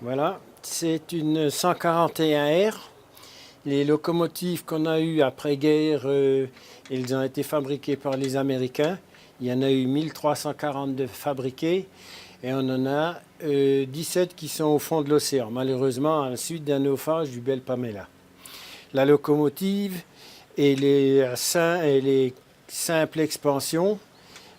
Voilà, c'est une 141R. Les locomotives qu'on a eues après-guerre, elles ont été fabriquées par les Américains. Il y en a eu 1342 fabriquées et on en a 17 qui sont au fond de l'océan, malheureusement à la suite d'un naufrage du Belle Pamela. La locomotive, elle est simple expansion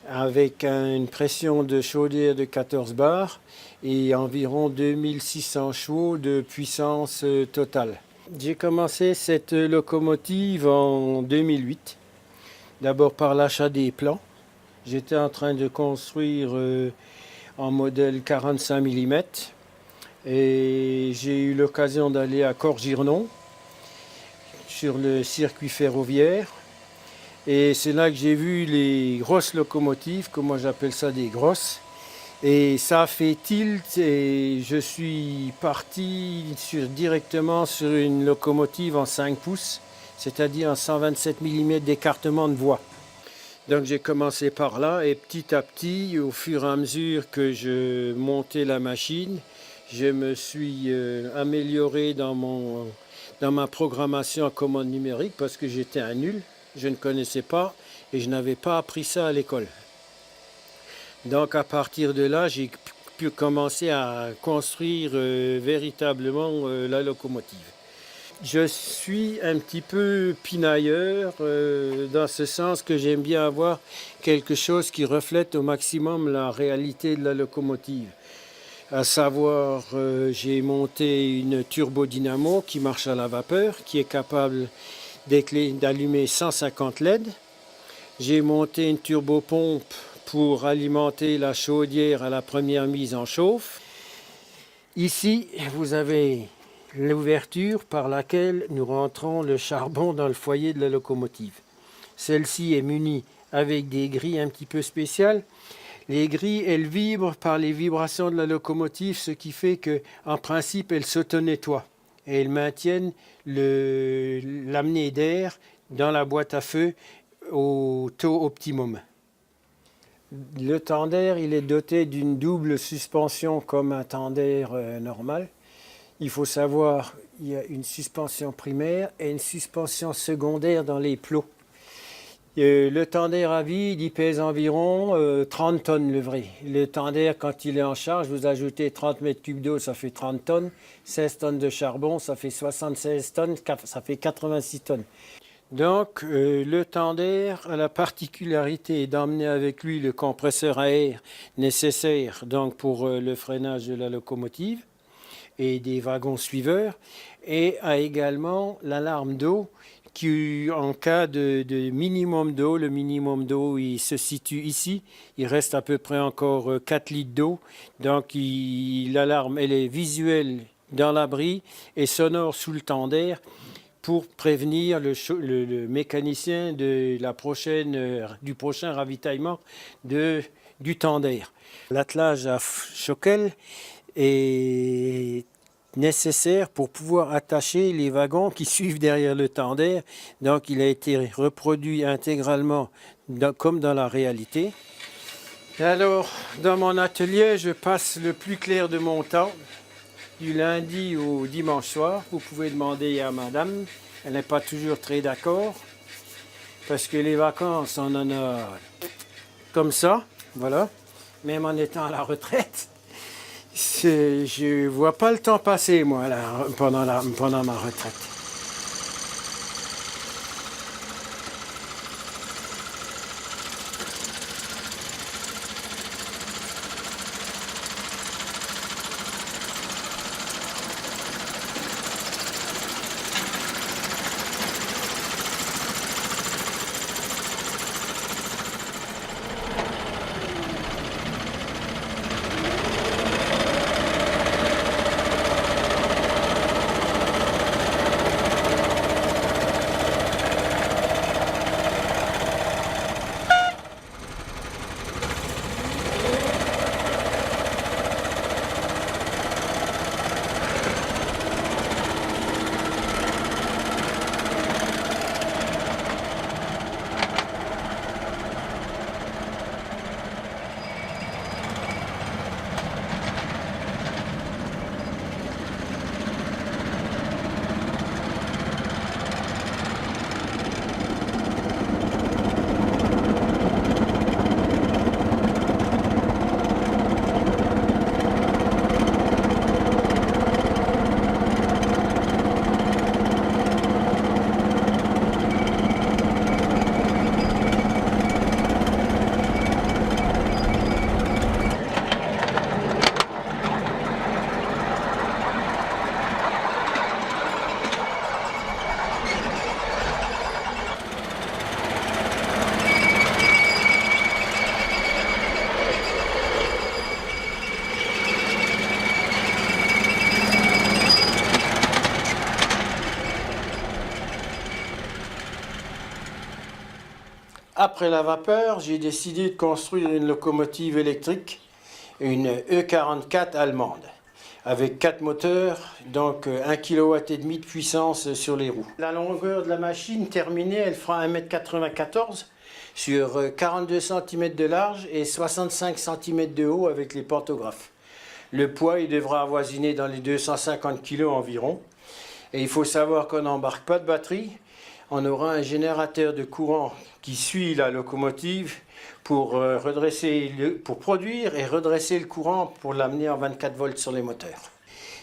avec une pression de chaudière de 14 bars et environ 2600 chevaux de puissance totale. J'ai commencé cette locomotive en 2008, d'abord par l'achat des plans. J'étais en train de construire en modèle 45 mm et j'ai eu l'occasion d'aller à Corgirnon sur le circuit ferroviaire. Et c'est là que j'ai vu les grosses locomotives, que moi j'appelle ça des grosses. Et ça a fait tilt et je suis parti directement sur une locomotive en 5 pouces, c'est-à-dire en 127 mm d'écartement de voie. Donc j'ai commencé par là et petit à petit, au fur et à mesure que je montais la machine, je me suis amélioré dans ma programmation en commande numérique parce que j'étais un nul. Je ne connaissais pas et je n'avais pas appris ça à l'école. Donc à partir de là, j'ai pu commencer à construire véritablement la locomotive. Je suis un petit peu pinailleur dans ce sens que j'aime bien avoir quelque chose qui reflète au maximum la réalité de la locomotive. À savoir, j'ai monté une turbodynamo qui marche à la vapeur, qui est capable d'allumer 150 LED. J'ai monté une turbopompe pour alimenter la chaudière à la première mise en chauffe. Ici, vous avez l'ouverture par laquelle nous rentrons le charbon dans le foyer de la locomotive. Celle-ci est munie avec des grilles un petit peu spéciales. Les grilles, elles vibrent par les vibrations de la locomotive, ce qui fait qu'en principe, elles s'auto-nettoient et elles maintiennent l'amener d'air dans la boîte à feu au taux optimum. Le tender, il est doté d'une double suspension comme un tender normal. Il faut savoir, il y a une suspension primaire et une suspension secondaire dans les plots. Le tender à vide, il pèse environ 30 tonnes le vrai. Le tender, quand il est en charge, vous ajoutez 30 mètres cubes d'eau, ça fait 30 tonnes. 16 tonnes de charbon, ça fait 76 tonnes, ça fait 86 tonnes. Donc, le tender a la particularité d'emmener avec lui le compresseur à air nécessaire donc, pour le freinage de la locomotive et des wagons suiveurs, et a également l'alarme d'eau qui, en cas de minimum d'eau, le minimum d'eau il se situe ici, il reste à peu près encore 4 litres d'eau, donc l'alarme elle est visuelle dans l'abri et sonore sous le tender, pour prévenir le mécanicien du prochain ravitaillement du tender. L'attelage à choquelle est nécessaire pour pouvoir attacher les wagons qui suivent derrière le tender. Donc il a été reproduit intégralement comme dans la réalité. Et alors, dans mon atelier, je passe le plus clair de mon temps du lundi au dimanche soir. Vous pouvez demander à madame, elle n'est pas toujours très d'accord, parce que les vacances, on en a comme ça, voilà, même en étant à la retraite. Je ne vois pas le temps passer, moi, là, pendant ma retraite. après la vapeur, j'ai décidé de construire une locomotive électrique, une E44 allemande, avec 4 moteurs, donc 1,5 kW de puissance sur les roues. La longueur de la machine terminée, elle fera 1,94 m sur 42 cm de large et 65 cm de haut avec les pantographes. Le poids, il devra avoisiner dans les 250 kg environ. Et il faut savoir qu'on n'embarque pas de batterie. On aura un générateur de courant qui suit la locomotive pour produire et redresser le courant pour l'amener en 24 volts sur les moteurs.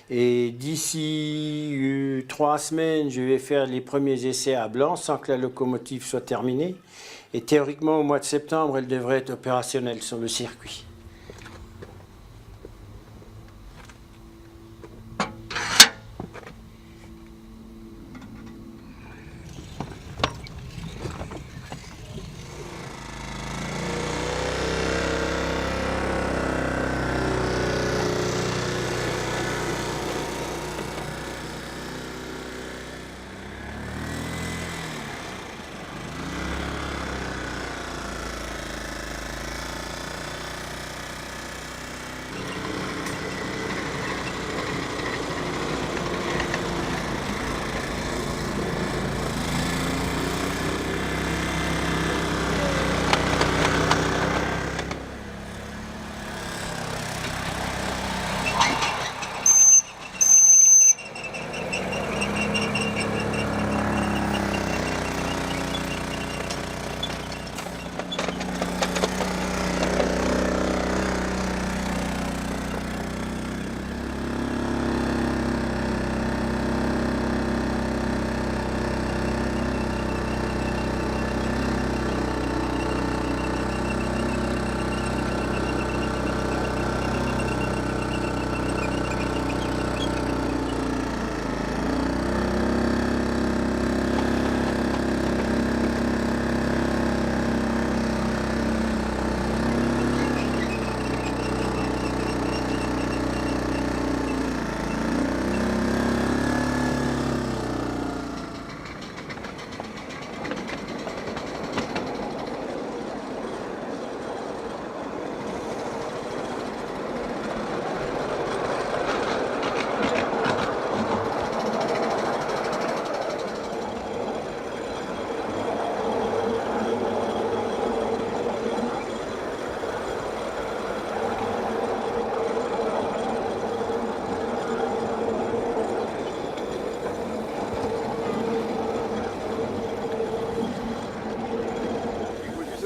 Et d'ici 3 semaines, je vais faire les premiers essais à blanc sans que la locomotive soit terminée. Et théoriquement, au mois de septembre, elle devrait être opérationnelle sur le circuit.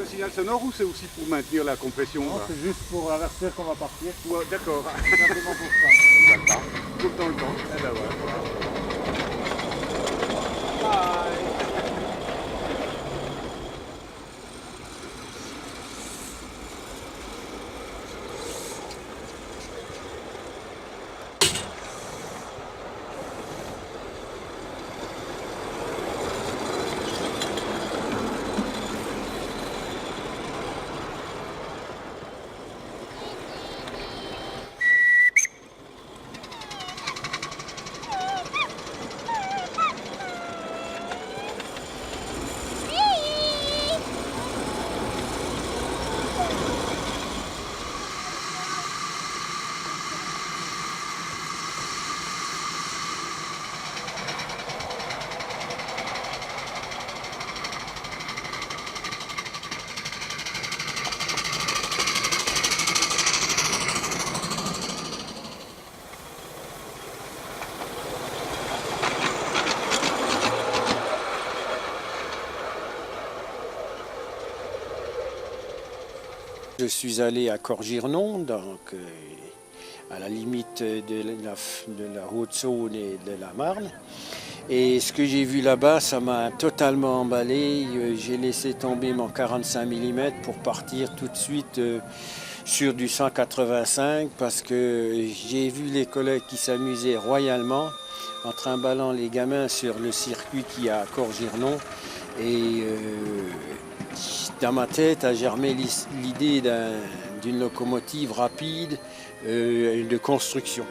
Signal sonore ou c'est aussi pour maintenir la compression? Non, c'est juste pour avertir qu'on va partir. Ouais, d'accord. Simplement pour ça. D'accord. Tout le temps. Eh ben voilà. Je suis allé à Corgirnon, donc à la limite de la Haute-Saône et de la Marne. Et ce que j'ai vu là-bas, ça m'a totalement emballé. J'ai laissé tomber mon 45 mm pour partir tout de suite sur du 185 parce que j'ai vu les collègues qui s'amusaient royalement en trimballant les gamins sur le circuit qu'il y a à Corgirnon. Et dans ma tête a germé l'idée d'une locomotive rapide de construction.